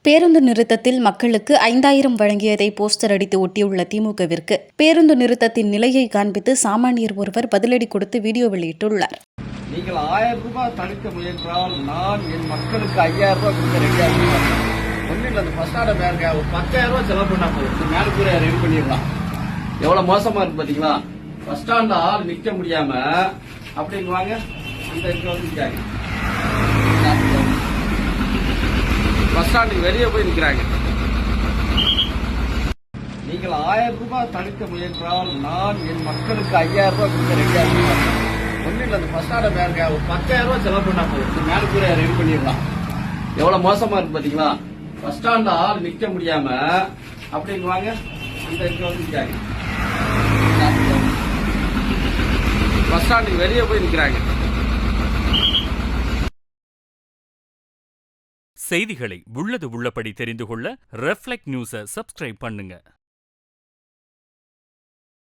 பேருந்து நிறுத்தத்தில் மக்களுக்கு 5000 வழங்கியதை போஸ்டர் அடித்து ஒட்டியுள்ள திமுகவிற்கு பேருந்து நிறுத்தத்தின் நிலையை காண்பித்து சாமானியர் ஒருவர் பதிலடி கொடுத்து வீடியோ வெளியிட்டுள்ளார். நீங்கள் 1000 ரூபாய் தடுக்க முயன்றால் நான் என் மக்களுக்கு 5000 ரூபாய் கொடுக்க ரெடியாக இருக்கேன். ஒன்றும் இல்லை, அந்த பஸ் ஸ்டாண்டை மேலே ஒரு 10000 ரூபாய் செலவு பண்ணா போதும், மேலே கூட ரெடி பண்ணிடலாம். எவ்வளவு மோசமா இருக்கு பாத்தீங்களா? பஸ் ஸ்டாண்ட்ல ஆள் நிக்க முடியாம அப்படின்னு வாங்க, அந்த இடத்துல வந்து நிற்காங்க. பஸ் ஸ்டாண்டுக்கு வெளியே போய் நிற்கிறாங்க. நீங்கள் 1000 ரூபாய் தடுக்க முயன்றால் நான் என் மக்களுக்கு 5000 ரூபாய் கொடுக்க ரெடியாக இருக்கேன். ஒன்றும் இல்லை, அந்த பஸ் ஸ்டாண்டை மேலே ஒரு 10000 ரூபாய் செலவு பண்ணா போதும், மேலே கூட ரெடி பண்ணிடலாம். எவ்வளவு மோசமா இருக்கு பாத்தீங்களா? பஸ் ஸ்டாண்ட்ல ஆள் நிக்க முடியாம அப்படின்னு வாங்க, அந்த இடத்துல வந்து நிற்காங்க. பஸ் ஸ்டாண்டுக்கு வெளியே போய் நிற்கிறாங்க. செய்திகளை உள்ளது உள்ளபடி தெரிந்து கொள்ள ரெஃப்ளெக்ட் நியூஸை சப்ஸ்கிரைப் பண்ணுங்க.